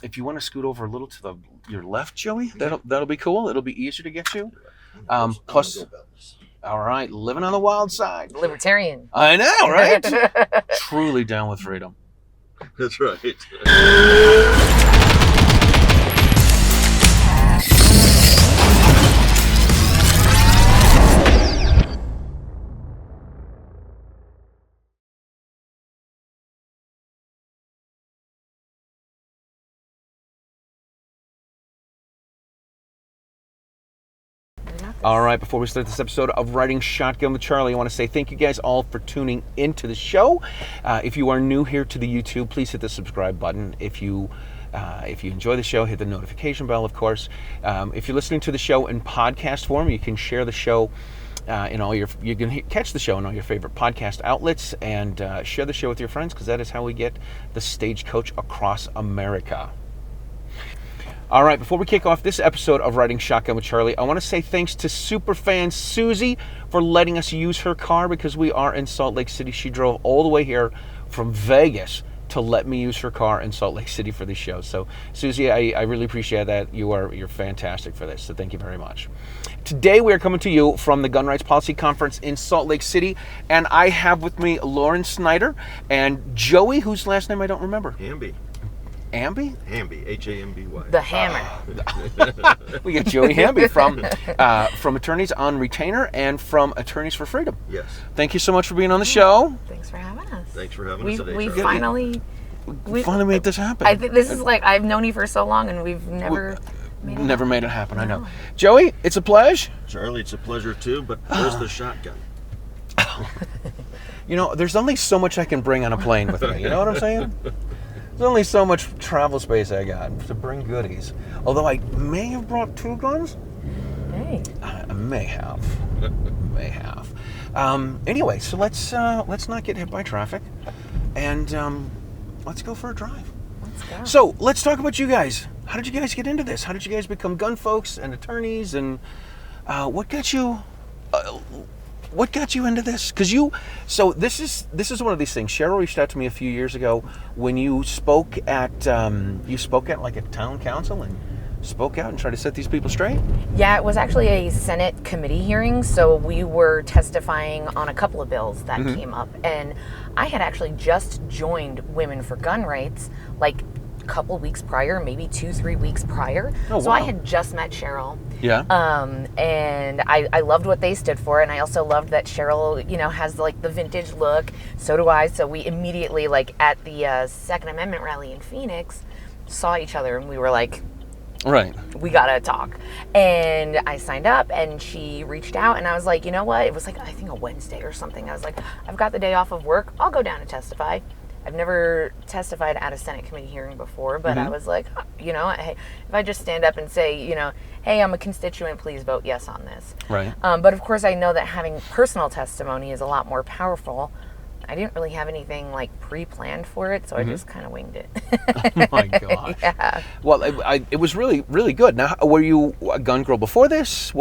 if you want to scoot over a little to your left, Joey, that'll be cool. It'll be easier to get you. Plus, all right, living on the wild side. Libertarian. I know, right? Truly down with freedom. That's right. All right, before we start this episode of Riding Shotgun with Charlie, I want to say thank you guys all for tuning into the show. If you are new here to the YouTube, please hit the subscribe button. If you enjoy the show, hit the notification bell, of course. If you're listening to the show in podcast form, you can share the show you can catch the show in all your favorite podcast outlets and share the show with your friends, because that is how we get the Stagecoach across America. All right, before we kick off this episode of Riding Shotgun with Charlie, I want to say thanks to superfan Susie for letting us use her car because we are in Salt Lake City. She drove all the way here from Vegas to let me use her car in Salt Lake City for this show. So, Susie, I really appreciate that. You're fantastic for this, so thank you very much. Today we are coming to you from the Gun Rights Policy Conference in Salt Lake City, and I have with me Lauren Snyder and Joey, whose last name I don't remember. Hamby. Hamby? Hamby, Hamby. The Hammer. We got Joey Hamby from Attorneys on Retainer and from Attorneys for Freedom. Yes. Thank you so much for being on the show. Thanks for having us. Thanks for having us today. We Charlie. finally made this happen. I think this is like, I've known you for so long and we've never made it happen. I know. Joey, it's a pleasure. Charlie, it's a pleasure too, but where's the shotgun? You know, there's only so much I can bring on a plane with me. You know what I'm saying? There's only so much travel space I got to bring goodies. Although I may have brought 2 guns. Hey. I may have. Anyway, so let's not get hit by traffic, and let's go for a drive. Let's go. So let's talk about you guys. How did you guys get into this? How did you guys become gun folks and attorneys? And what got you into this? So this is one of these things. Cheryl reached out to me a few years ago when you spoke at like a town council and spoke out and tried to set these people straight. Yeah, it was actually a Senate committee hearing, so we were testifying on a couple of bills that came up, and I had actually just joined Women for Gun Rights like a couple weeks prior, maybe 2-3 weeks prior. Oh, so wow. I had just met Cheryl. Yeah. And I loved what they stood for, and I also loved that Cheryl, has like the vintage look. So do I. So we immediately, like at the Second Amendment rally in Phoenix, saw each other, and we were like, right, we gotta talk. And I signed up, and she reached out, and I was like, you know what? It was like, I think a Wednesday or something. I was like, I've got the day off of work. I'll go down and testify. I've never testified at a Senate committee hearing before, but I was like, hey, if I just stand up and say, hey, I'm a constituent, please vote yes on this. right. But of course, I know that having personal testimony is a lot more powerful. I didn't really have anything like pre-planned for it, so I just kind of winged it. Oh my gosh. Yeah. Well, it was really, really good. Now, were you a gun girl before this?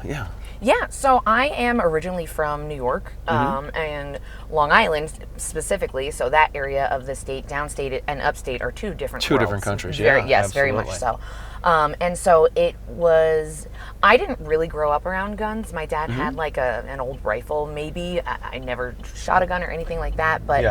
Yeah. Yeah, so I am originally from New York and Long Island specifically. So that area of the state, downstate and upstate, are two different countries. Yes, very much so. And so it was, I didn't really grow up around guns. My dad had like an old rifle, maybe. I never shot a gun or anything like that, but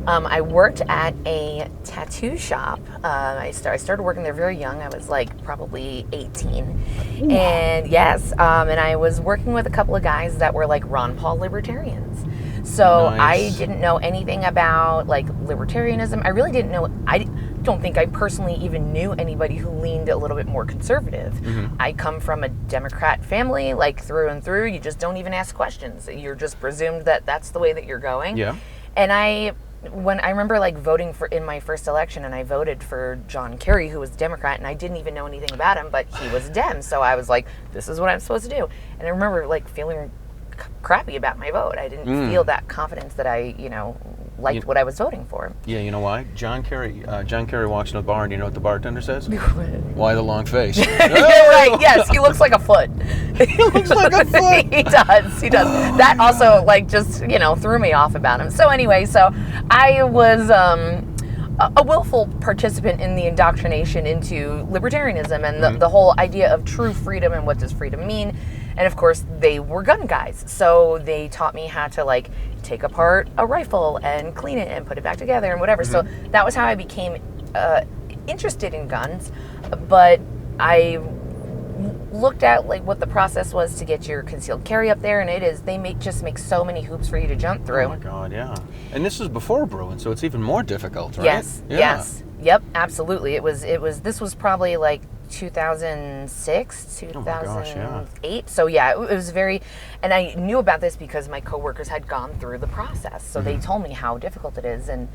I worked at a tattoo shop. I started working there very young. I was like probably 18. Wow. And yes, and I was working with a couple of guys that were like Ron Paul libertarians. So nice. I didn't know anything about like libertarianism. I really didn't know. I don't think I personally even knew anybody who leaned a little bit more conservative. I come from a Democrat family, like through and through. You just don't even ask questions. You're just presumed that that's the way that you're going. Yeah. And when I remember like voting in my first election, and I voted for John Kerry, who was a Democrat, and I didn't even know anything about him, but he was a Dem. So I was like, this is what I'm supposed to do. And I remember like feeling crappy about my vote. I didn't feel that confidence that I, liked what I was voting for. Yeah, you know why? John Kerry walks in the bar, and you know what the bartender says? Why the long face? You're right. Yes, he looks like a foot. He looks like a foot. He does. That also just threw me off about him. So anyway, I was a willful participant in the indoctrination into libertarianism and the whole idea of true freedom and what does freedom mean. And of course, they were gun guys. So they taught me how to like take apart a rifle and clean it and put it back together and whatever. So that was how I became interested in guns. But I looked at like what the process was to get your concealed carry up there, and they make so many hoops for you to jump through. Oh my God, yeah. And this is before Bruin, so it's even more difficult, right? Yes, yes, yep, absolutely. This was probably like 2006, 2008. So yeah, it was very, and I knew about this because my coworkers had gone through the process, so they told me how difficult it is, and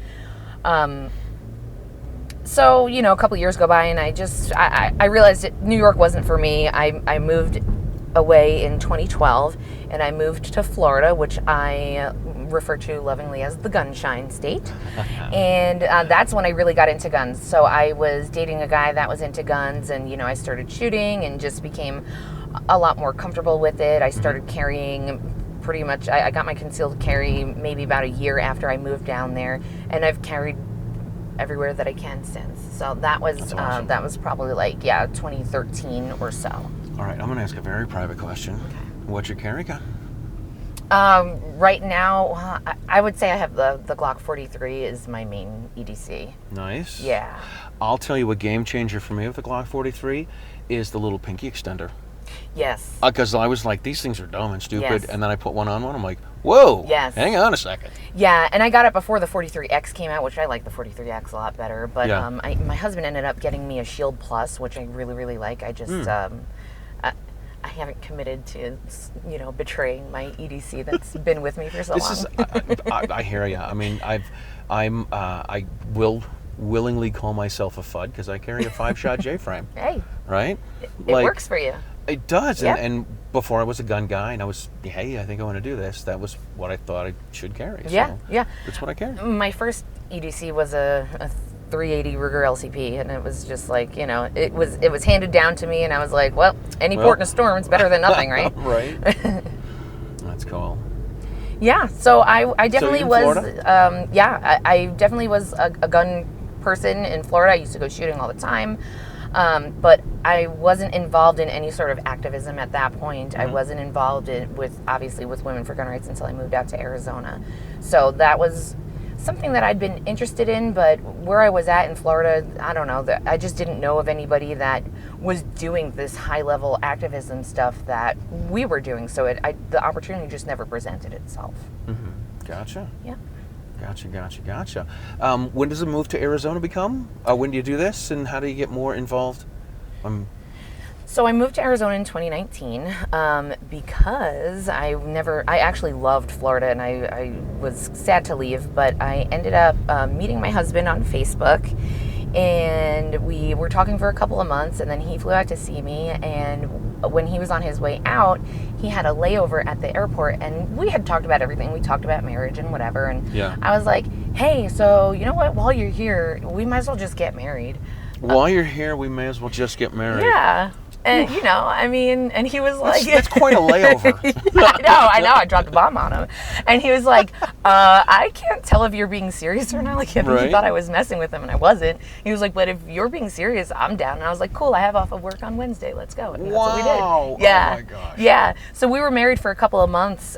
so, you know, a couple years go by and I realized that New York wasn't for me. I moved away in 2012 and I moved to Florida, which I refer to lovingly as the gunshine state. And that's when I really got into guns. So I was dating a guy that was into guns, and, you know, I started shooting and just became a lot more comfortable with it. I started carrying pretty much, I got my concealed carry maybe about a year after I moved down there, and I've carried everywhere that I can since. So that was awesome. That was probably like 2013 or so. All right, I'm going to ask a very private question. Okay. What's your carry gun? Right now, I would say I have the Glock 43 is my main EDC. Nice. Yeah. I'll tell you a game changer for me with the Glock 43 is the little pinky extender. Yes. Because I was like, these things are dumb and stupid, Yes. and then I put one on one. I'm like, whoa. Yes. Hang on a second. Yeah, and I got it before the 43X came out, which I like the 43X a lot better. But Yeah. my husband ended up getting me a Shield Plus, which I really, really like. I just I haven't committed to, you know, betraying my EDC that's been with me for so long. I hear you. I mean, I will willingly call myself a FUD because I carry a 5-shot J-frame. Hey. Right? It works for you. It does. Yep. And before I was a gun guy and I was, hey, I think I want to do this, that was what I thought I should carry. Yeah, so yeah. That's what I carry. My first EDC was a 380 Riggle LCP, and it was just like, you know, it was handed down to me, and I was like, well, any port in a storm is better than nothing, right? Right. That's cool. Yeah, so I definitely was, Florida? I definitely was a gun person in Florida. I used to go shooting all the time, but I wasn't involved in any sort of activism at that point. I wasn't involved with Women for Gun Rights until I moved out to Arizona. So that was something that I'd been interested in, but where I was at in Florida, I don't know, I just didn't know of anybody that was doing this high-level activism stuff that we were doing, so the opportunity just never presented itself. Mm-hmm. Gotcha. Yeah. Gotcha. When does a move to Arizona become? When do you do this, and how do you get more involved? So I moved to Arizona in 2019 because I actually loved Florida, and I was sad to leave, but I ended up meeting my husband on Facebook, and we were talking for a couple of months, and then he flew out to see me, and when he was on his way out, he had a layover at the airport, and we had talked about everything. We talked about marriage and whatever, and I was like, hey, so you know what, while you're here, we might as well just get married. While you're here, we may as well just get married. Yeah. And, you know, I mean, and he was like... That's quite a layover. I know. I dropped a bomb on him. And he was like, I can't tell if you're being serious or not. Like, I think he thought I was messing with him, and I wasn't. He was like, but if you're being serious, I'm down. And I was like, cool, I have off of work on Wednesday. Let's go. And that's what we did. Yeah. Oh, my gosh. Yeah. So we were married for a couple of months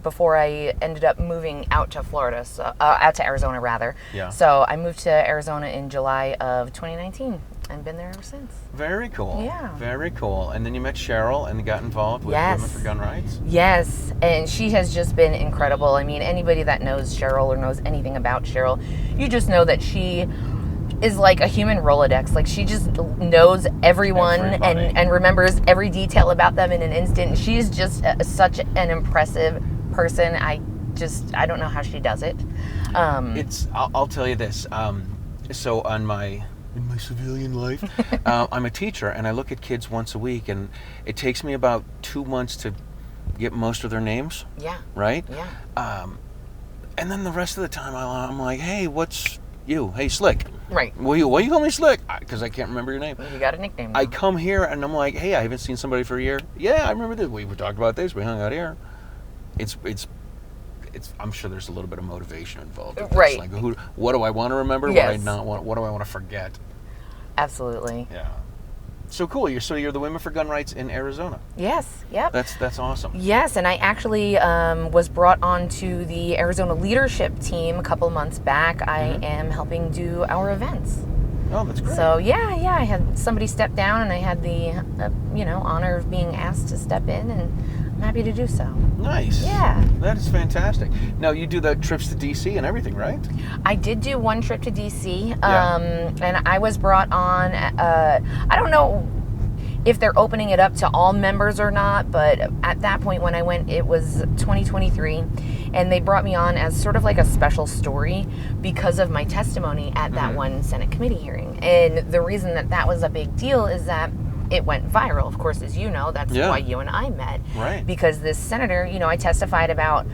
before I ended up moving out to Florida, out to Arizona, rather. Yeah. So I moved to Arizona in July of 2019. And been there ever since. Very cool. Yeah. Very cool. And then you met Cheryl and got involved with Women for Gun Rights? Yes. And she has just been incredible. I mean, anybody that knows Cheryl or knows anything about Cheryl, you just know that she is like a human Rolodex. Like, she just knows everyone and remembers every detail about them in an instant. She's just such an impressive person. I don't know how she does it. I'll tell you this. So in my civilian life, I'm a teacher, and I look at kids once a week, and it takes me about 2 months to get most of their names. Yeah. Right? Yeah. And then the rest of the time, I'm like, hey, what's you? Hey, Slick. Right. Why you call me Slick? Because I can't remember your name. You got a nickname now. I come here, and I'm like, hey, I haven't seen somebody for a year. Yeah, I remember this. We talked about this. We hung out here. I'm sure there's a little bit of motivation involved. Right. Like, what do I want to remember? Yes. What do I not want? What do I want to forget? Absolutely. Yeah. So cool. You're the Women for Gun Rights in Arizona. Yes. Yep. That's awesome. Yes, and I actually was brought onto the Arizona leadership team a couple months back. I am helping do our events. Oh, that's great. So yeah, I had somebody step down, and I had the honor of being asked to step in, and I'm happy to do so. Nice. Yeah. That is fantastic. Now, you do the trips to D.C. and everything, right? I did do one trip to D.C., Yeah. and I was brought on, I don't know if they're opening it up to all members or not, but at that point when I went, it was 2023, and they brought me on as sort of like a special story because of my testimony at that one Senate committee hearing. And the reason that was a big deal is that it went viral. Of course, as you know, that's why you and I met. Right. Because this senator, I testified about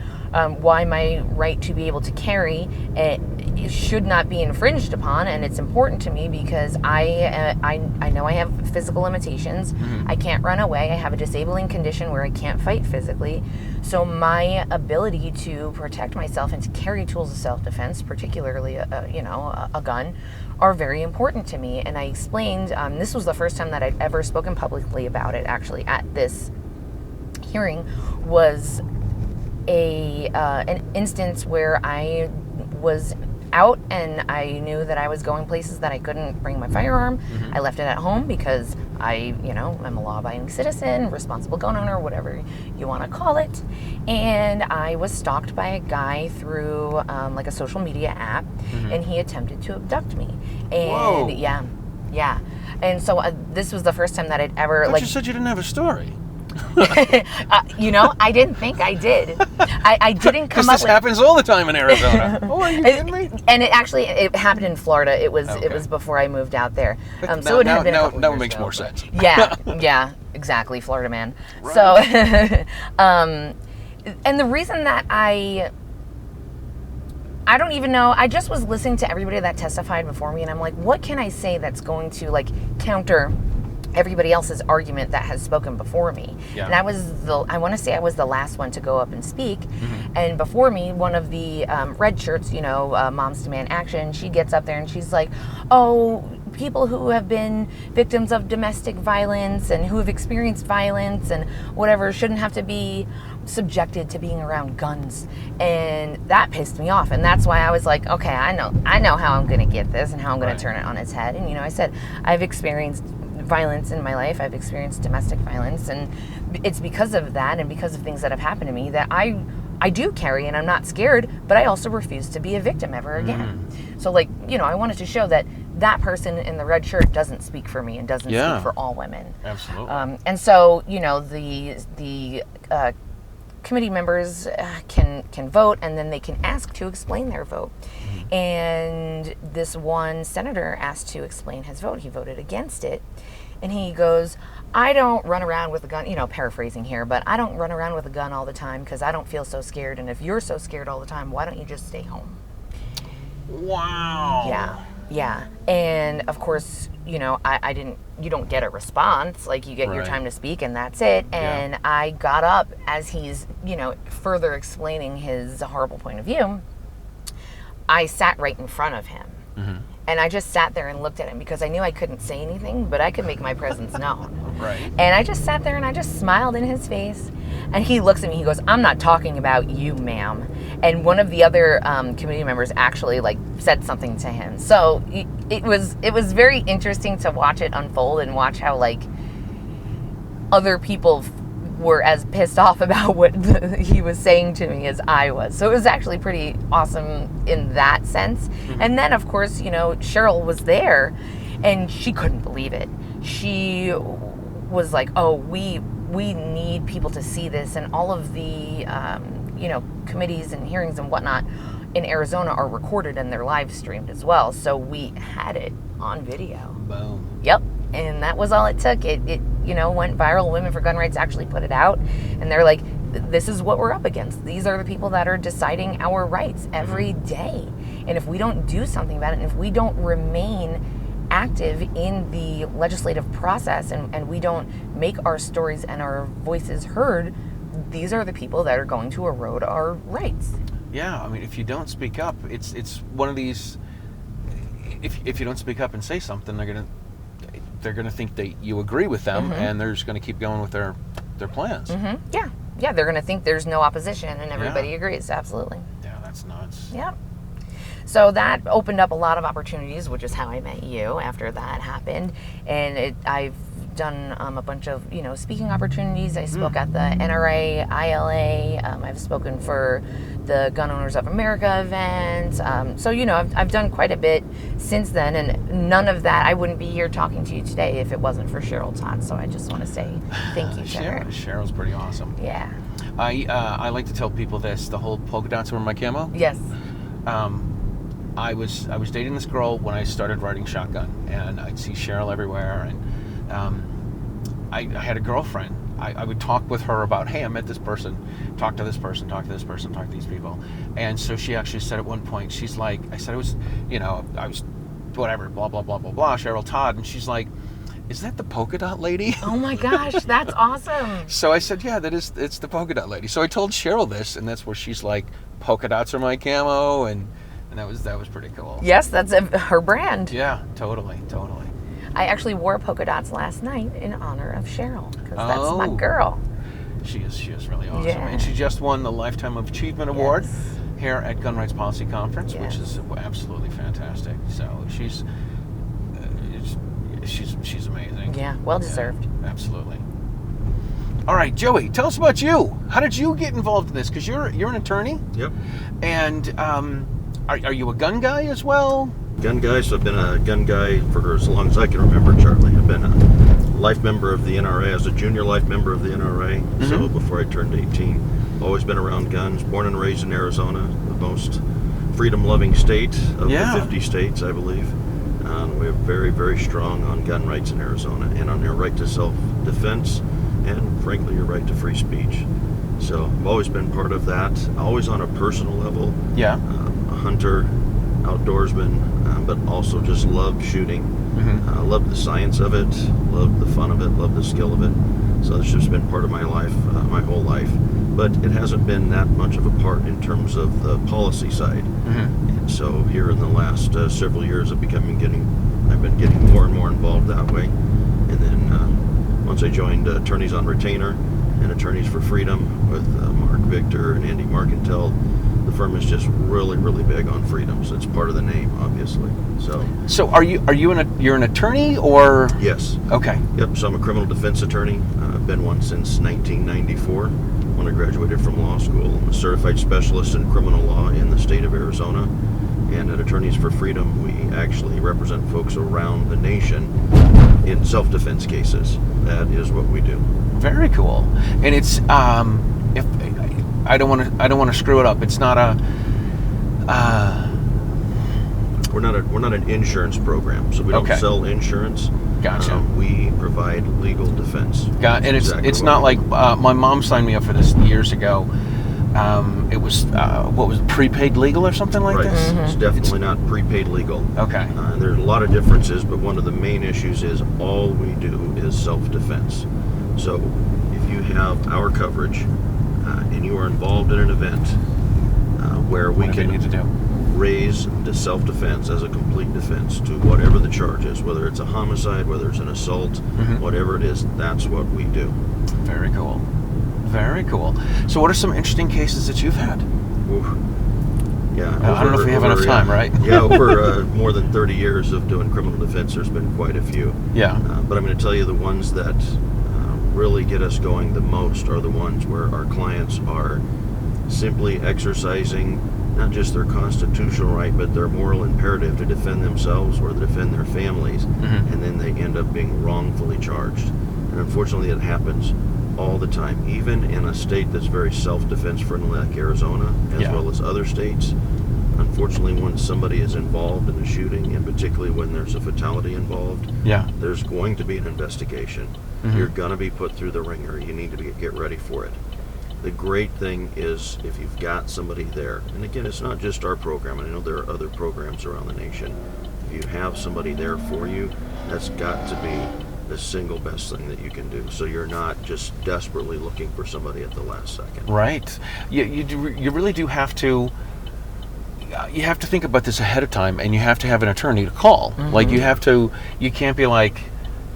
why my right to be able to carry it should not be infringed upon, and it's important to me because I know I have physical limitations. I can't run away. I have a disabling condition where I can't fight physically. So my ability to protect myself and to carry tools of self-defense, particularly a gun, are very important to me. And I explained, this was the first time that I'd ever spoken publicly about it, actually, at this hearing, was an instance where I was out and I knew that I was going places that I couldn't bring my firearm. I left it at home because I'm a law-abiding citizen, responsible gun owner, whatever you want to call it. And I was stalked by a guy through like a social media app, and he attempted to abduct me. And Whoa. yeah. And so this was the first time that I'd ever But you said you didn't have a story. I didn't think I did. I didn't come up This with... happens all the time in Arizona. Oh, are you kidding me? And it happened in Florida. It was before I moved out there. So it had been a couple now years it makes ago, more but- sense. Yeah, exactly, Florida man. Right. So, and the reason that I don't even know. I just was listening to everybody that testified before me, and I'm like, what can I say that's going to counter everybody else's argument that has spoken before me? Yeah. And I want to say I was the last one to go up and speak. And before me, one of the red shirts, Moms Demand Action, she gets up there and she's like, oh, people who have been victims of domestic violence and who have experienced violence and whatever shouldn't have to be subjected to being around guns. And that pissed me off, and that's why I was like, okay, I know how I'm going to get this and how I'm going to turn it on its head. And I said, I've experienced violence in my life. I've experienced domestic violence, and it's because of that and because of things that have happened to me that I do carry, and I'm not scared, but I also refuse to be a victim ever again. So I wanted to show that person in the red shirt doesn't speak for me and doesn't speak for all women. Absolutely. And so the committee members can vote, and then they can ask to explain their vote. And this one senator asked to explain his vote. He voted against it. And he goes, I don't run around with a gun, paraphrasing here, but I don't run around with a gun all the time because I don't feel so scared. And if you're so scared all the time, why don't you just stay home? Wow. Yeah. And of course, you don't get a response. Like, you get your time to speak and that's it. And I got up as he's, further explaining his horrible point of view. I sat right in front of him. And I just sat there and looked at him because I knew I couldn't say anything, but I could make my presence known. Right. And I just sat there and I just smiled in his face. And he looks at me, he goes, I'm not talking about you, ma'am. And one of the other committee members actually said something to him. So it was very interesting to watch it unfold and watch how other people were as pissed off about what he was saying to me as I was. So it was actually pretty awesome in that sense. And then, of course, Cheryl was there, and she couldn't believe it. She was like, oh, we need people to see this, and all of the, committees and hearings and whatnot in Arizona are recorded and they're live streamed as well. So we had it on video. Boom. Yep. And that was all it took. It went viral. Women for Gun Rights actually put it out, and they're like, this is what we're up against. These are the people that are deciding our rights every day. And if we don't do something about it, and if we don't remain active in the legislative process, and we don't make our stories and our voices heard, these are the people that are going to erode our rights. Yeah, I mean, if you don't speak up, it's one of these. If you don't speak up and say something, they're gonna think that you agree with them, and they're just gonna keep going with their plans. Yeah, they're gonna think there's no opposition and everybody agrees. Absolutely. Yeah, that's nuts. Yep. So that opened up a lot of opportunities, which is how I met you after that happened. And I've done a bunch of, speaking opportunities. I spoke at the NRA, ILA. I've spoken for the Gun Owners of America event. So, I've done quite a bit since then. And none of that, I wouldn't be here talking to you today if it wasn't for Cheryl Todd. So I just want to say thank you to her. Cheryl's pretty awesome. Yeah. I like to tell people this, the whole polka dots over my camo. Yes. I was dating this girl when I started riding shotgun, and I'd see Cheryl everywhere, and I had a girlfriend. I would talk with her about, hey, I met this person, talk to this person, talk to this person, talk to these people. And so she actually said at one point, she's like, I said it was, I was whatever, blah, blah, blah, blah, blah, Cheryl Todd. And she's like, is that the polka dot lady? Oh my gosh, that's awesome. So I said, yeah, it's the polka dot lady. So I told Cheryl this, and that's where she's like, polka dots are my camo, and that was pretty cool. Yes, that's her brand. Yeah, totally. I actually wore polka dots last night in honor of Cheryl, because that's my girl. She is really awesome. Yeah. And she just won the Lifetime of Achievement Award here at Gun Rights Policy Conference, which is absolutely fantastic. So she's amazing. Yeah, well deserved. Yeah, absolutely. All right, Joey, tell us about you. How did you get involved in this? Because you're an attorney. Yep. And are you a gun guy as well? Gun guy, so I've been a gun guy for as long as I can remember, Charlie. I've been a life member of the NRA, as a junior life member of the NRA, so before I turned 18. Always been around guns, born and raised in Arizona, the most freedom-loving state of the 50 states, I believe. We're very, very strong on gun rights in Arizona, and on your right to self-defense, and frankly, your right to free speech. So I've always been part of that, always on a personal level. Yeah. A hunter, outdoorsman, but also just loved shooting. Loved the science of it, loved the fun of it, loved the skill of it. So it's just been part of my life, my whole life. But it hasn't been that much of a part in terms of the policy side. And so here in the last several years, I've been getting more and more involved that way. And then once I joined Attorneys on Retainer and Attorneys for Freedom with Mark Victor and Andy Marcantel, the firm is just really, really big on freedom. So it's part of the name, obviously. So are you're an attorney, or? Yes. Okay. Yep. So I'm a criminal defense attorney. I've been one since 1994 when I graduated from law school. I'm a certified specialist in criminal law in the state of Arizona. And at Attorneys for Freedom, we actually represent folks around the nation in self-defense cases. That is what we do. Very cool. And it's if I don't want to screw it up. It's not a. We're not an insurance program, so we don't sell insurance. Gotcha. We provide legal defense. And it's not like my mom signed me up for this years ago. It was what was it, prepaid legal or something like this? It's definitely not prepaid legal. Okay. There's a lot of differences, but one of the main issues is all we do is self-defense. So if you have our coverage and you are involved in an event where we can raise the self-defense as a complete defense to whatever the charge is, whether it's a homicide, whether it's an assault, whatever it is, that's what we do. Very cool. Very cool. So what are some interesting cases that you've had? Yeah. I don't know if we have enough time, right? Yeah, over more than 30 years of doing criminal defense, there's been quite a few. Yeah. But I'm going to tell you the ones that really get us going the most are the ones where our clients are simply exercising not just their constitutional right, but their moral imperative to defend themselves or to defend their families, and then they end up being wrongfully charged. And unfortunately, it happens all the time, even in a state that's very self-defense friendly like Arizona, as well as other states. Unfortunately, when somebody is involved in a shooting, and particularly when there's a fatality involved, there's going to be an investigation. You're going to be put through the ringer. You need to get ready for it. The great thing is if you've got somebody there, and again, it's not just our program, and I know there are other programs around the nation. If you have somebody there for you, that's got to be the single best thing that you can do. So you're not just desperately looking for somebody at the last second. Right. You really do have to. You have to think about this ahead of time, and you have to have an attorney to call. Mm-hmm. Like you can't be like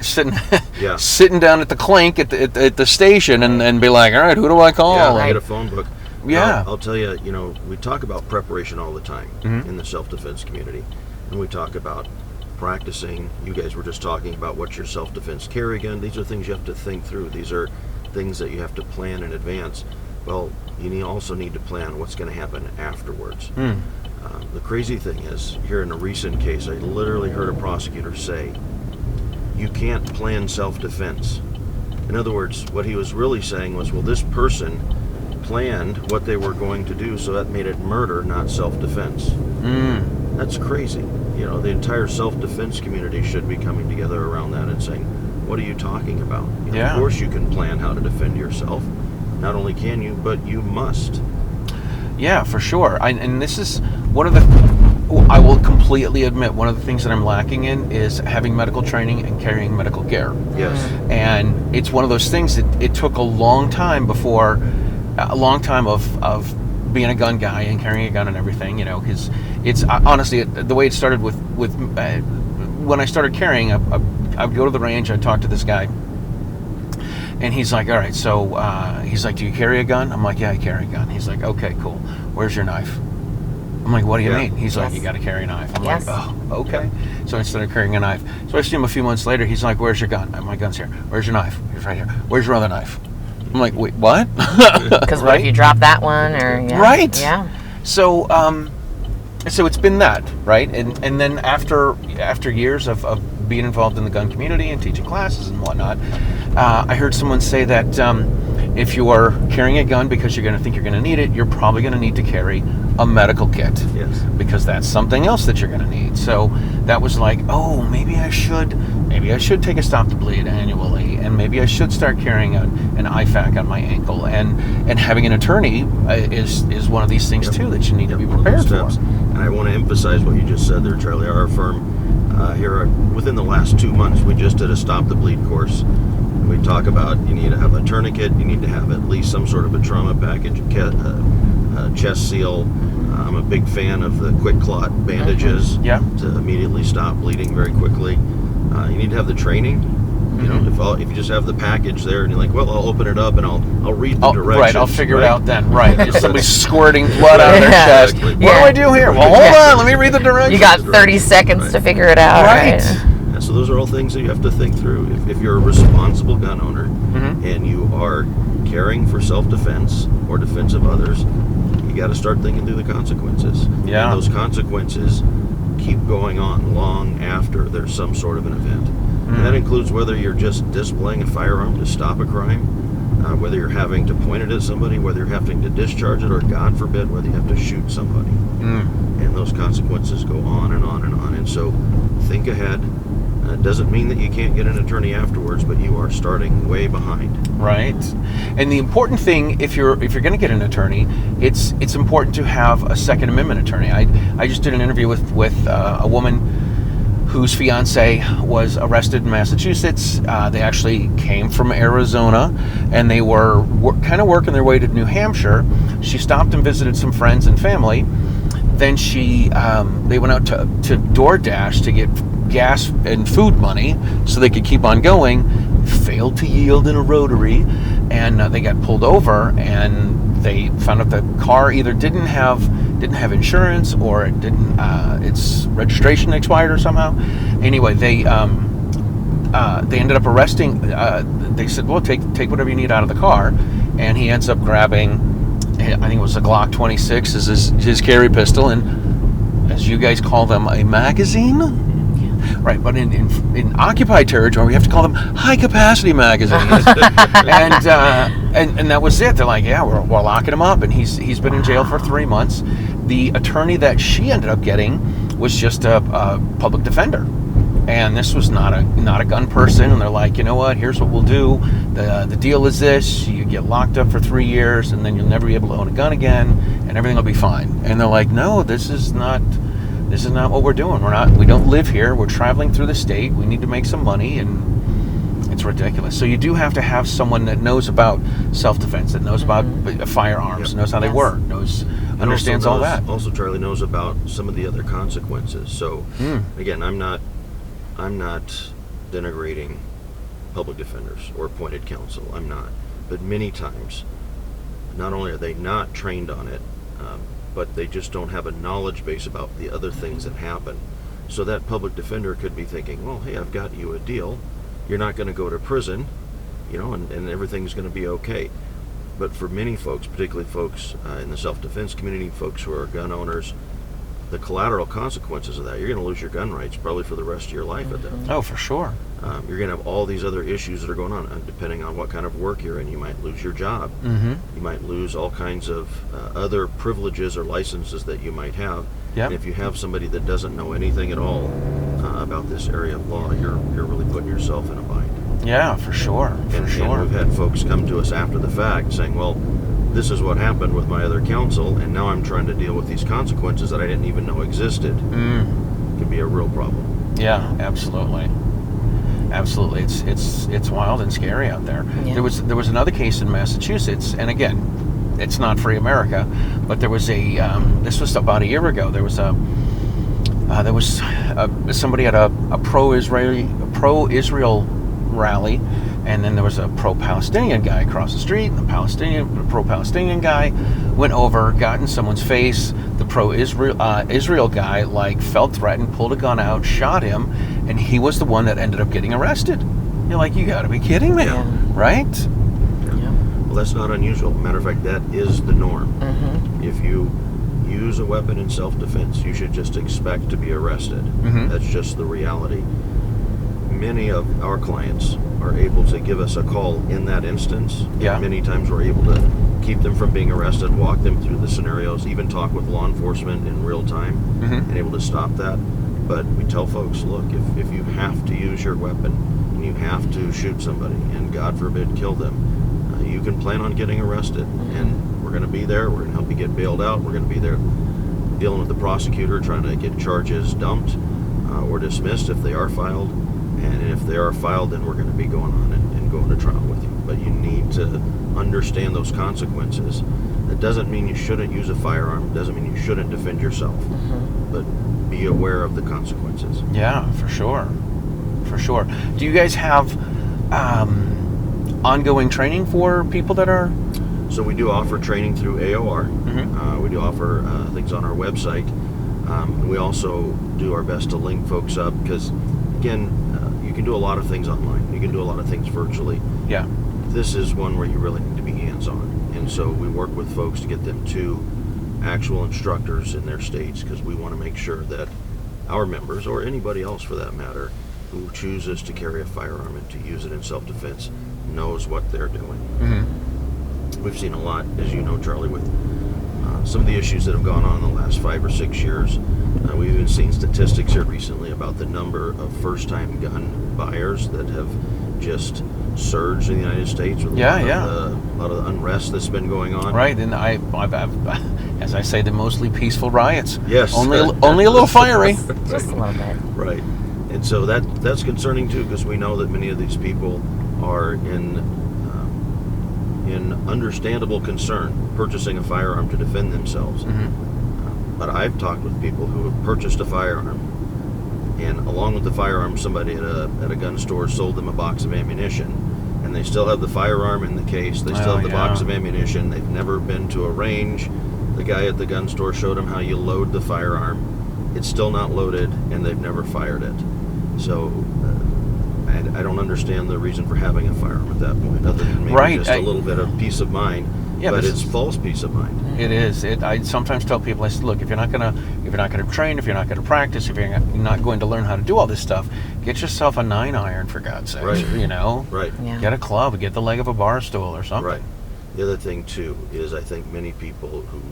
sitting Yeah. sitting down at the clink at the station and be like, all right, who do I call? Yeah, get a phone book. Yeah. I'll tell you, we talk about preparation all the time in the self-defense community, and we talk about practicing. You guys were just talking about what's your self-defense carry gun. These are things you have to think through. These are things that you have to plan in advance. Well, you also need to plan what's going to happen afterwards. The crazy thing is, here in a recent case, I literally heard a prosecutor say, you can't plan self-defense. In other words, what he was really saying was, well, this person planned what they were going to do, so that made it murder, not self-defense. That's crazy. The entire self-defense community should be coming together around that and saying, what are you talking about? Of course you can plan how to defend yourself. Not only can you, but you must. Yeah, for sure. And this is one of the, I will completely admit, one of the things that I'm lacking in is having medical training and carrying medical gear. Yes. And it's one of those things that it took a long time of being a gun guy and carrying a gun and everything, because it's honestly, the way it started with when I started carrying, I would go to the range, I'd talk to this guy, and he's like, all right, so he's like, do you carry a gun? I'm like, yeah, I carry a gun. He's like, okay, cool. Where's your knife? I'm like, what do you mean? He's like, you got to carry a knife. I'm like, oh, okay. So I started carrying a knife. So I see him a few months later. He's like, where's your gun? My gun's here. Where's your knife? It's right here. Where's your other knife? I'm like, wait, what? Because what if you drop that one? Right. Yeah. So it's been that, right? And then after years of being involved in the gun community and teaching classes and whatnot, I heard someone say that if you are carrying a gun because you're going to think you're going to need it, you're probably going to need to carry a medical kit. Yes. Because that's something else that you're going to need. So that was like, oh, maybe I should take a stop to bleed annually, and maybe I should start carrying an IFAC on my ankle. And having an attorney is one of these things too that you need to be prepared for. And I want to emphasize what you just said there, Charlie. Our firm here, within the last 2 months, we just did a stop the bleed course. We talk about you need to have a tourniquet, you need to have at least some sort of a trauma package, chest seal. I'm a big fan of the quick clot bandages to immediately stop bleeding very quickly. You need to have the training. If you just have the package there and you're like, well, I'll open it up and I'll read the directions. Right, I'll figure it out then. Right, if somebody's squirting blood out of their chest. Exactly. What do I do here? Well, hold on, let me read the directions. You got 30 seconds to figure it out. Right. Yeah, so those are all things that you have to think through. If you're a responsible gun owner and you are caring for self-defense or defense of others, you got to start thinking through the consequences. Yeah. And those consequences keep going on long after there's some sort of an event. And that includes whether you're just displaying a firearm to stop a crime, whether you're having to point it at somebody, whether you're having to discharge it, or God forbid, whether you have to shoot somebody. And those consequences go on and on and on. And so think ahead. It doesn't mean that you can't get an attorney afterwards, but you are starting way behind. Right. And the important thing, if you're going to get an attorney, it's important to have a Second Amendment attorney. I just did an interview with a woman whose fiance was arrested in Massachusetts. They actually came from Arizona, and they were kind of working their way to New Hampshire. She stopped and visited some friends and family. Then they went out to DoorDash to get gas and food money so they could keep on going. Failed to yield in a rotary, and they got pulled over, and they found out the car either didn't have insurance, or it didn't its registration expired or somehow. Anyway, they ended up arresting. They said, well, take whatever you need out of the car, and he ends up grabbing, I think it was a Glock 26 as his carry pistol, and as you guys call them, a magazine. Right, but in occupied territory, we have to call them high-capacity magazines. and that was it. They're like, yeah, we're locking him up, and he's been in jail for 3 months. The attorney that she ended up getting was just a public defender, and this was not a gun person. And they're like, you know what? Here's what we'll do. The deal is this: you get locked up for 3 years, and then you'll never be able to own a gun again, and everything will be fine. And they're like, no, this is not what we're doing. We don't live here. We're traveling through the state. We need to make some money, and It's ridiculous. So you do have to have someone that knows about self-defense, that knows about firearms, knows how they work, understands all that. Also, Charlie knows about some of the other consequences. So, again, I'm not denigrating public defenders or appointed counsel. I'm not. But many times, not only are they not trained on it, but they just don't have a knowledge base about the other things that happen. So that public defender could be thinking, well, hey, I've got you a deal. You're not going to go to prison, and everything's going to be okay. But for many folks, particularly folks in the self-defense community, folks who are gun owners, the collateral consequences of that, you're going to lose your gun rights probably for the rest of your life at that point. Oh, for sure. You're going to have all these other issues that are going on, depending on what kind of work you're in. You might lose your job. You might lose all kinds of other privileges or licenses that you might have. And if you have somebody that doesn't know anything at all about this area of law, you're really putting yourself in a bind. Yeah, for sure. And we've had folks come to us after the fact saying, well, this is what happened with my other counsel, and now I'm trying to deal with these consequences that I didn't even know existed. It can be a real problem. Yeah, absolutely. Absolutely. It's wild and scary out there. There was another case in Massachusetts, and again, it's not free America, but there was this was about a year ago. There was somebody at a pro-Israel rally, and then there was a pro-Palestinian guy across the street, and the pro-Palestinian guy went over, got in someone's face. The pro-Israel guy felt threatened, pulled a gun out, shot him, and he was the one that ended up getting arrested. You're like, you gotta be kidding me, right? Well, that's not unusual. Matter of fact, that is the norm. If you use a weapon in self-defense, you should just expect to be arrested. That's just the reality. Many of our clients are able to give us a call in that instance. Many times we're able to keep them from being arrested, walk them through the scenarios, even talk with law enforcement in real time, and able to stop that. But we tell folks, look, if you have to use your weapon and you have to shoot somebody and God forbid kill them, you can plan on getting arrested, and we're going to be there. We're going to help you get bailed out. We're going to be there dealing with the prosecutor, trying to get charges dumped or dismissed if they are filed. And if they are filed, then we're going to be going on and going to trial with you. But you need to understand those consequences. That doesn't mean you shouldn't use a firearm. It doesn't mean you shouldn't defend yourself. But be aware of the consequences. Yeah, for sure. For sure. Do you guys have ongoing training for people that are... So we do offer training through AOR. We do offer things on our website. We also do our best to link folks up because, again, you can do a lot of things online. You can do a lot of things virtually. This is one where you really need to be hands-on. And so we work with folks to get them to actual instructors in their states because we want to make sure that our members, or anybody else for that matter, who chooses to carry a firearm and to use it in self-defense knows what they're doing. We've seen a lot, as you know, Charlie, with some of the issues that have gone on in the last 5 or 6 years. We've even seen statistics here recently about the number of first-time gun buyers that have just surged in the United States with a lot of the unrest that's been going on. Right, and I've as I say, the mostly peaceful riots. Yes. Only a little fiery. Just a little bit. Right. And so that's concerning too, because we know that many of these people are in understandable concern purchasing a firearm to defend themselves. But I've talked with people who have purchased a firearm, and along with the firearm, somebody at a gun store sold them a box of ammunition, and they still have the firearm in the case. They still have the box of ammunition. They've never been to a range. The guy at the gun store showed them how you load the firearm. It's still not loaded, and they've never fired it. So I don't understand the reason for having a firearm at that point, other than maybe just a little bit of peace of mind. But it's false peace of mind. It is. I sometimes tell people, I said, look, if you're not gonna train, if you're not gonna practice, if you're not going to learn how to do all this stuff, get yourself a 9-iron for God's sake. Right. You know. Right. Yeah. Get a club. Get the leg of a bar stool or something. Right. The other thing too is I think many people who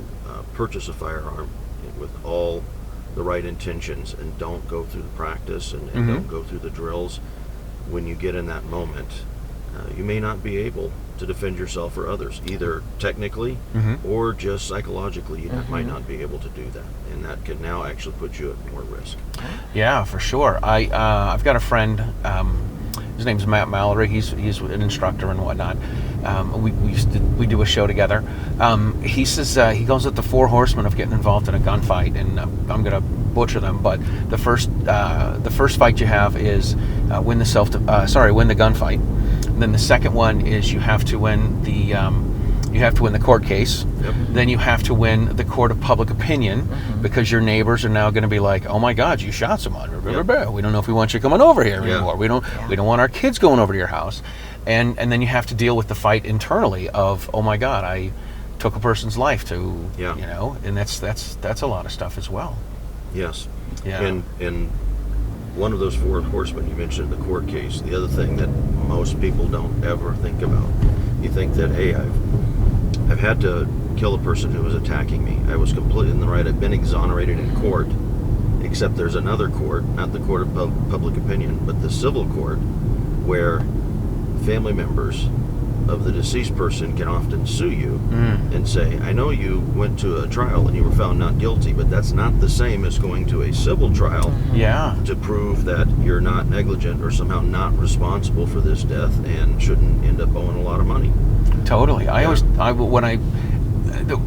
purchase a firearm with all the right intentions and don't go through the practice and don't go through the drills, when you get in that moment, you may not be able to defend yourself or others, either technically or just psychologically. You might not be able to do that, and that can now actually put you at more risk. Yeah, for sure. I've got a friend. His name's Matt Mallory. He's an instructor and whatnot. We do a show together. He says he calls it the 4 horsemen of getting involved in a gunfight, and I'm gonna butcher them, but the first fight you have is win the gunfight. And then the second one is you have to win the court case. Yep. Then you have to win the court of public opinion, because your neighbors are now going to be like, oh my God, you shot someone. Yep. We don't know if we want you coming over here anymore. We don't want our kids going over to your house. And then you have to deal with the fight internally of, oh my God, I took a person's life to, and that's a lot of stuff as well. Yes. Yeah. And one of those 4 horsemen you mentioned, the court case, the other thing that most people don't ever think about, you think that, hey, I've had to kill a person who was attacking me. I was completely in the right. I've been exonerated in court, except there's another court, not the court of public opinion, but the civil court, where family members of the deceased person can often sue you and say, I know you went to a trial and you were found not guilty, but that's not the same as going to a civil trial to prove that you're not negligent or somehow not responsible for this death and shouldn't end up owing a lot of money. Totally.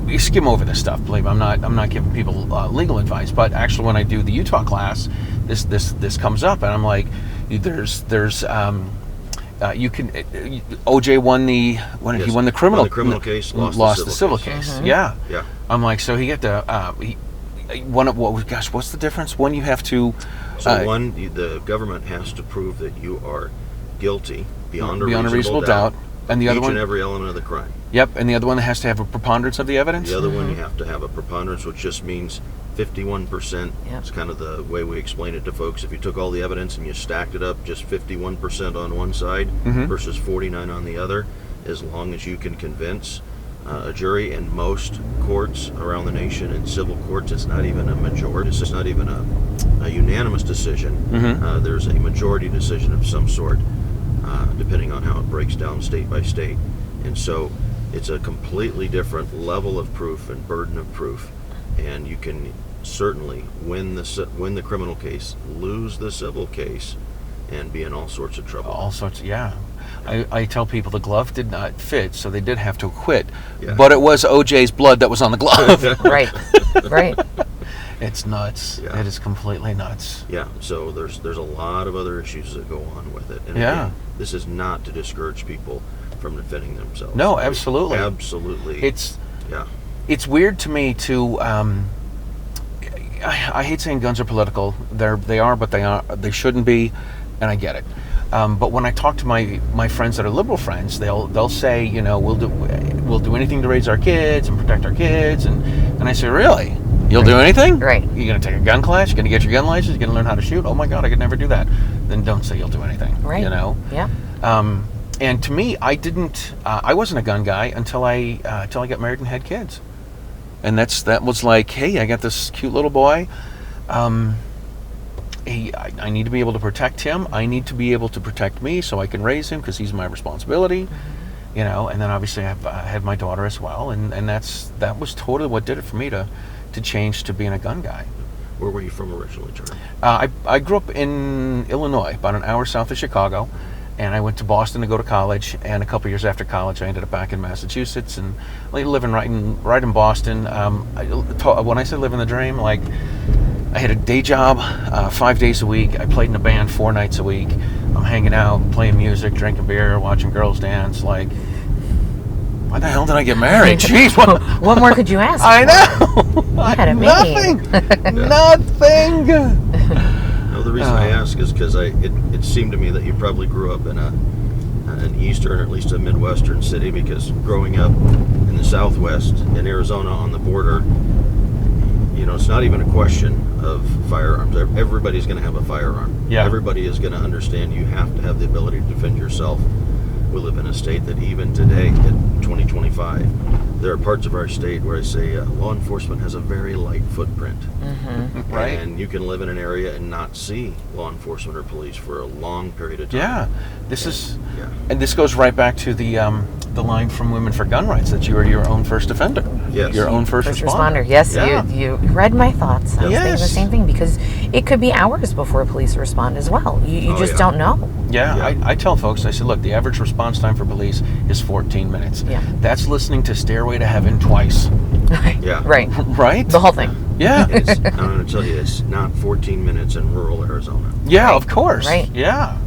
We skim over this stuff. Believe me, I'm not giving people legal advice, but actually, when I do the Utah class, this comes up, and I'm like, you can. OJ won the he won the criminal case, lost the civil case. Yeah. I'm like, so he got to what's the difference? One, you have to. The government has to prove that you are guilty beyond a reasonable doubt. And the other one, each and every element of the crime. Yep, and the other one has to have a preponderance of the evidence? The other one, you have to have a preponderance, which just means 51%. Yep. It's kind of the way we explain it to folks. If you took all the evidence and you stacked it up, just 51% on one side versus 49 on the other, as long as you can convince a jury. In most courts around the nation, in civil courts, it's not even a majority. It's not even a unanimous decision. There's a majority decision of some sort, depending on how it breaks down state by state. And so it's a completely different level of proof and burden of proof. And you can certainly win the criminal case, lose the civil case, and be in all sorts of trouble. All sorts, yeah. I tell people the glove did not fit, so they did have to quit. Yeah. But it was OJ's blood that was on the glove. Right. It's nuts. Yeah. It is completely nuts. Yeah. So there's a lot of other issues that go on with it. And again, this is not to discourage people from defending themselves. No, absolutely. Absolutely. It's weird to me to. I hate saying guns are political. They are, but they shouldn't be, and I get it. But when I talk to my friends that are liberal friends, they'll say, we'll do anything to raise our kids and protect our kids, and I say, really? You'll do anything? Right. You're going to take a gun class? You're going to get your gun license? You're going to learn how to shoot? Oh my God, I could never do that. Then don't say you'll do anything. Right. Yeah. And to me, I wasn't a gun guy until I got married and had kids. And that was like, hey, I got this cute little boy. I need to be able to protect him. I need to be able to protect me so I can raise him because he's my responsibility. And then obviously I had my daughter as well. And that was totally what did it for me to change to being a gun guy. Where were you from originally, Charlie? I grew up in Illinois, about an hour south of Chicago. And I went to Boston to go to college, and a couple years after college, I ended up back in Massachusetts and living right in Boston. When I say living the dream, like I had a day job 5 days a week. I played in a band 4 nights a week. I'm hanging out, playing music, drinking beer, watching girls dance. Like, why the hell did I get married? Jeez, what more could you ask? I know. You had it made. Nothing. The reason I ask is because it seemed to me that you probably grew up in an eastern, or at least a midwestern city, because growing up in the Southwest, in Arizona on the border, it's not even a question of firearms. Everybody's going to have a firearm. Yeah. Everybody is going to understand you have to have the ability to defend yourself. We live in a state that even today, in 2025, there are parts of our state where I say law enforcement has a very light footprint. Right. And you can live in an area and not see law enforcement or police for a long period of time. Yeah. And this goes right back to the line from Women for Gun Rights, that you are your own first offender. Yes. Your own first responder. Yes, you read my thoughts. I was thinking the same thing, because it could be hours before police respond as well. You just don't know. Yeah. I tell folks, I said, look, the average response time for police is 14 minutes. Yeah. That's listening to Stairway to Heaven twice. Yeah. Right. Right? The whole thing. Yeah. I'm going to tell you, it's not 14 minutes in rural Arizona. Yeah, Right. of course. Right. Yeah.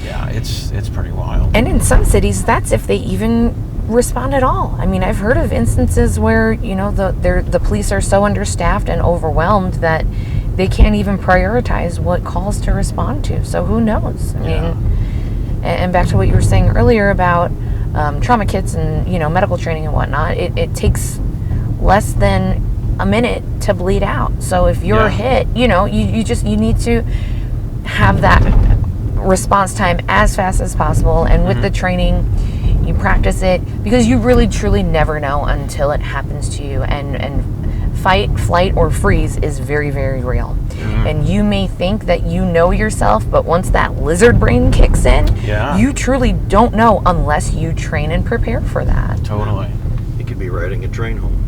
Yeah, it's pretty wild. And in some cities, that's if they even respond at all. I mean, I've heard of instances where, the police are so understaffed and overwhelmed that they can't even prioritize what calls to respond to. So who knows? I mean, and back to what you were saying earlier about trauma kits and, medical training and whatnot, it takes less than a minute to bleed out. So if you're hit, you need to have that response time as fast as possible, and with the training you practice it, because you really truly never know until it happens to you, and fight, flight, or freeze is very, very real. And you may think that you know yourself, but once that lizard brain kicks in, you truly don't know unless you train and prepare for that. Totally. You could be riding a train home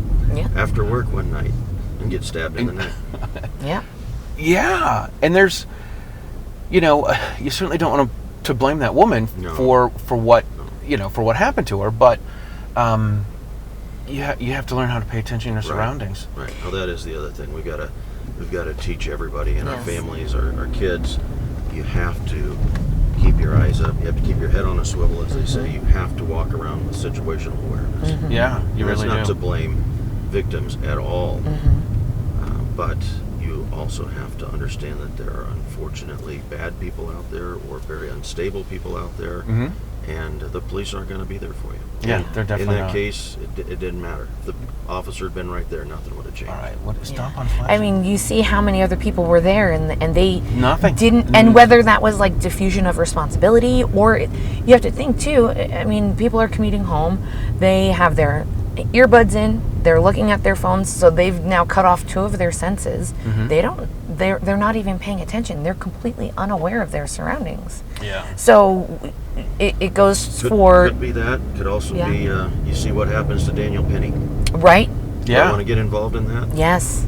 after work one night and get stabbed in the neck. Yeah, and there's, you certainly don't want to blame that woman for what for what happened to her, but you have to learn how to pay attention to your surroundings. Right. Well, that is the other thing. We've got to teach everybody in our families, our kids. You have to keep your eyes up. You have to keep your head on a swivel, as they say. You have to walk around with situational awareness. Yeah, you really do. That's not to blame victims at all, but you also have to understand that there are unfortunately bad people out there, or very unstable people out there, and the police aren't going to be there for you. Yeah, they're definitely in that not. case, it didn't matter. If the officer had been right there, nothing would have changed. All right, stop on flashing. I mean, you see how many other people were there, and they didn't, and whether that was like diffusion of responsibility, or you have to think too. I mean, people are commuting home, they have their earbuds in, they're looking at their phones, so they've now cut off two of their senses. They're not even paying attention. They're completely unaware of their surroundings. Yeah. So it goes could be that. Could also be you see what happens to Daniel Penny. Right. Yeah. You want to get involved in that? Yes,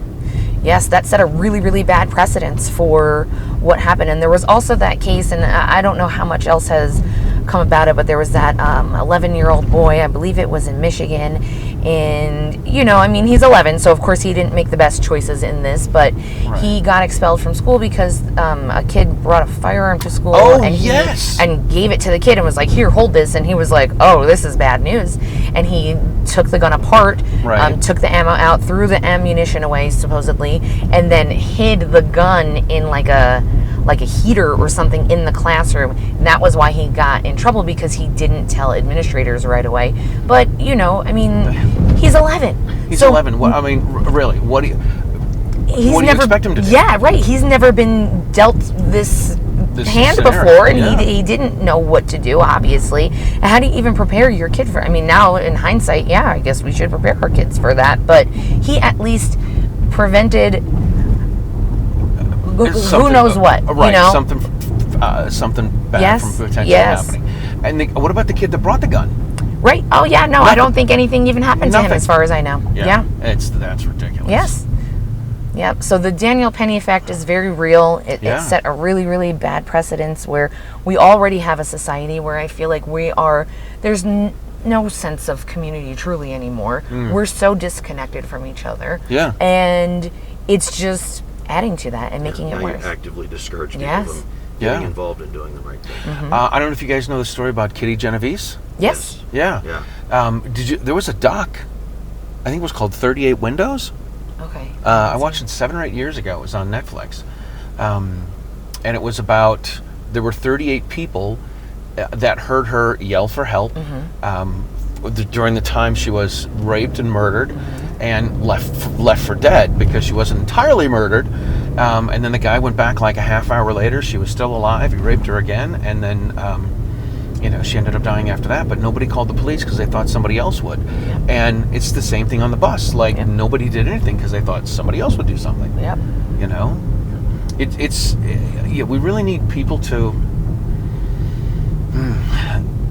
that set a really, really bad precedence for what happened. And there was also that case, and I don't know how much else has come about it, but there was that 11-year-old boy, I believe it was in Michigan, and he's 11, so of course he didn't make the best choices in this, but he got expelled from school because a kid brought a firearm to school and gave it to the kid and was like, here, hold this, and he was like, oh, this is bad news, and he took the gun apart, took the ammo out, threw the ammunition away supposedly, and then hid the gun in like a heater or something in the classroom. And that was why he got in trouble, because he didn't tell administrators right away. But he's 11. He's 11. What, really? What do you expect him to do? Yeah, right. He's never been dealt this hand scenario before, and he didn't know what to do, obviously. And how do you even prepare your kid for? Now in hindsight, I guess we should prepare our kids for that. But he at least prevented who knows what, right? Something bad from potentially happening. And what about the kid that brought the gun? Right. Oh yeah. No, I don't think anything even happened to him, as far as I know. Yeah. That's ridiculous. Yes. Yep. So the Daniel Penny effect is very real. It set a really, really bad precedence where we already have a society where I feel like there's no sense of community truly anymore. We're so disconnected from each other. Yeah. And it's just adding to that and making it worse. You actively discourage people from getting involved in doing the right thing. I don't know if you guys know the story about Kitty Genovese. Yes. Yeah. There was a doc, I think it was called 38 Windows. Okay. I watched it 7 or 8 years ago. It was on Netflix. And it was about, there were 38 people that heard her yell for help during the time she was raped and murdered and left for dead because she wasn't entirely murdered. And then the guy went back like a half hour later. She was still alive. He raped her again. And then, she ended up dying after that. But nobody called the police because they thought somebody else would. Yep. And it's the same thing on the bus. Like, nobody did anything because they thought somebody else would do something. Yep. We really need people to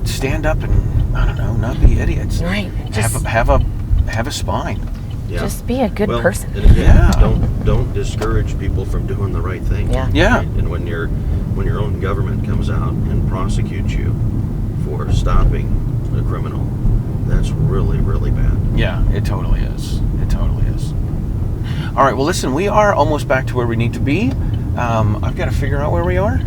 stand up and, I don't know, not be idiots. Right. Have a spine. Yeah. Just be a good person. And again, don't discourage people from doing the right thing. Yeah. Yeah. Right? And when your own government comes out and prosecutes you for stopping a criminal, that's really, really bad. Yeah, it totally is. It totally is. All right, well, listen, we are almost back to where we need to be. I've got to figure out where we are.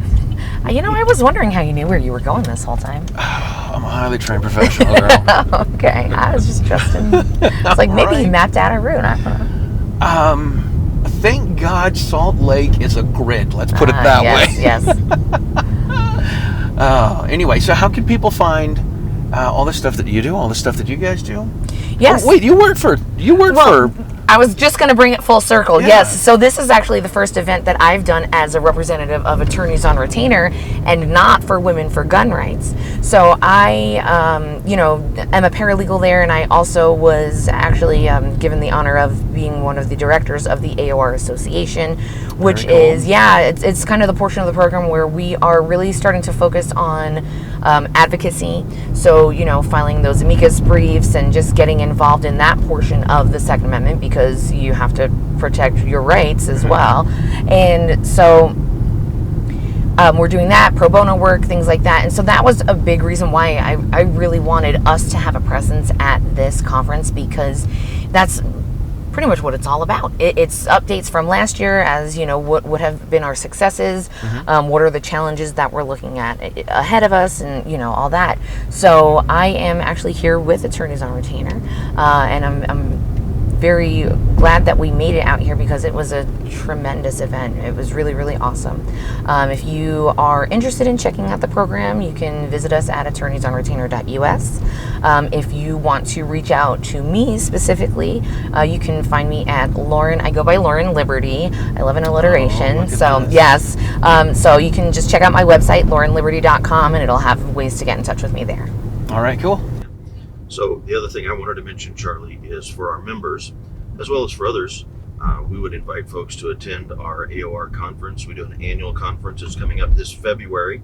I was wondering how you knew where you were going this whole time. I'm a highly trained professional, girl. Okay, I was just trusting. It's like maybe he mapped out a route. I don't know. Thank God Salt Lake is a grid. Let's put it that way. Yes. Anyway, so how can people find all the stuff that you do, all the stuff that you guys do? Yes. Oh, wait, you work for. I was just going to bring it full circle. Yeah. Yes. So this is actually the first event that I've done as a representative of Attorneys on Retainer, and not for Women for Gun Rights. So I, am a paralegal there, and I also was actually given the honor of being one of the directors of the AOR Association, which is, it's kind of the portion of the program where we are really starting to focus on advocacy. So, filing those amicus briefs and just getting involved in that portion of the Second Amendment, because you have to protect your rights as well. And so we're doing that, pro bono work, things like that. And so that was a big reason why I really wanted us to have a presence at this conference, because that's pretty much what it's all about. It's updates from last year, as what would have been our successes, what are the challenges that we're looking at ahead of us, and all that. So I am actually here with Attorneys on Retainer, and I'm very glad that we made it out here, because it was a tremendous event. It was really, really awesome. If you are interested in checking out the program, you can visit us at attorneysonretainer.us. If you want to reach out to me specifically, you can find me at Lauren. I go by Lauren Liberty. I love an alliteration. Yes. So you can just check out my website, laurenliberty.com, and it'll have ways to get in touch with me there. All right, cool. So the other thing I wanted to mention, Charlie, is for our members, as well as for others, we would invite folks to attend our AOR conference. We do an annual conference. It's coming up this February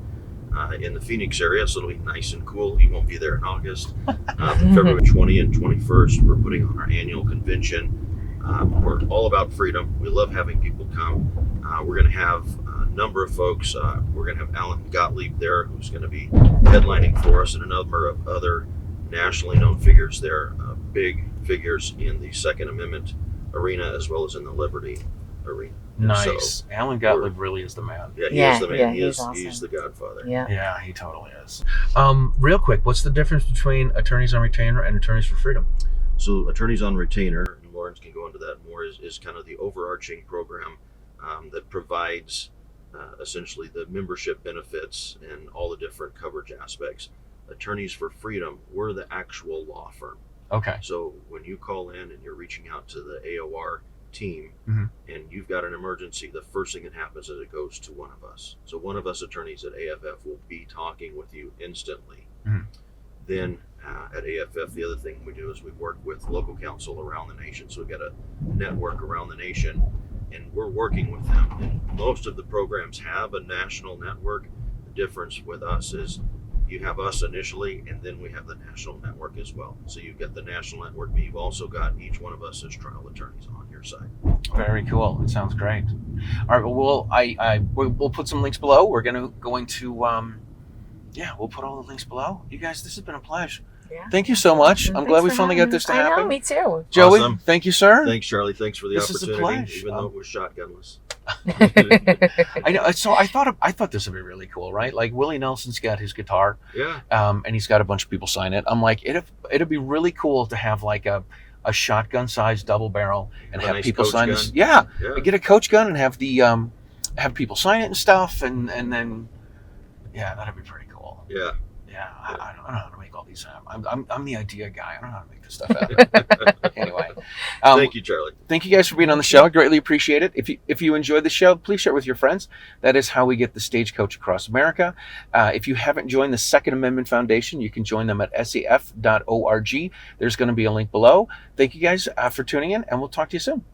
in the Phoenix area, so it'll be nice and cool. You won't be there in August. February 20 and 21st, we're putting on our annual convention. We're all about freedom. We love having people come. We're going to have a number of folks. We're going to have Alan Gottlieb there, who's going to be headlining for us, and a number of other nationally known figures there, big figures in the Second Amendment arena as well as in the liberty arena. Nice. So Alan Gottlieb really is the man. Yeah, he is the man. He's awesome. He's the godfather. Yeah, he totally is. Real quick, what's the difference between Attorneys on Retainer and Attorneys for Freedom? So Attorneys on Retainer, and Lawrence can go into that more, is kind of the overarching program that provides essentially the membership benefits and all the different coverage aspects. Attorneys for Freedom, we're the actual law firm. Okay. So when you call in and you're reaching out to the AOR team and you've got an emergency, the first thing that happens is it goes to one of us. So one of us attorneys at AFF will be talking with you instantly. Then at AFF, the other thing we do is we work with local counsel around the nation. So we've got a network around the nation, and we're working with them. And most of the programs have a national network. The difference with us is you have us initially, and then we have the national network as well. So you've got the national network, but you've also got each one of us as trial attorneys on your side. Very cool. It sounds great. All right. Well, we'll put some links below. We're going to we'll put all the links below. You guys, this has been a pleasure. Yeah. Thank you so much. I'm glad we finally got this to happen. I know, me too. Joey, Awesome. Thank you, sir. Thanks, Charlie. Thanks for the This is a opportunity, pleasure. even though it was shotgunless. I know. So I thought this would be really cool, right? Like Willie Nelson's got his guitar, and he's got a bunch of people sign it. I'm like, it'd be really cool to have like a shotgun-sized double barrel and have nice people sign gun. this. Yeah, get a coach gun and have the have people sign it and stuff, and then that'd be pretty cool. Yeah. I don't know how to make all these happen. I'm the idea guy. I don't know how to make this stuff happen. Anyway, Thank you, Charlie. Thank you guys for being on the show. I greatly appreciate it. If you enjoyed the show, please share it with your friends. That is how we get the stagecoach across America. If you haven't joined the Second Amendment Foundation, you can join them at saf.org. There's going to be a link below. Thank you guys for tuning in, and we'll talk to you soon.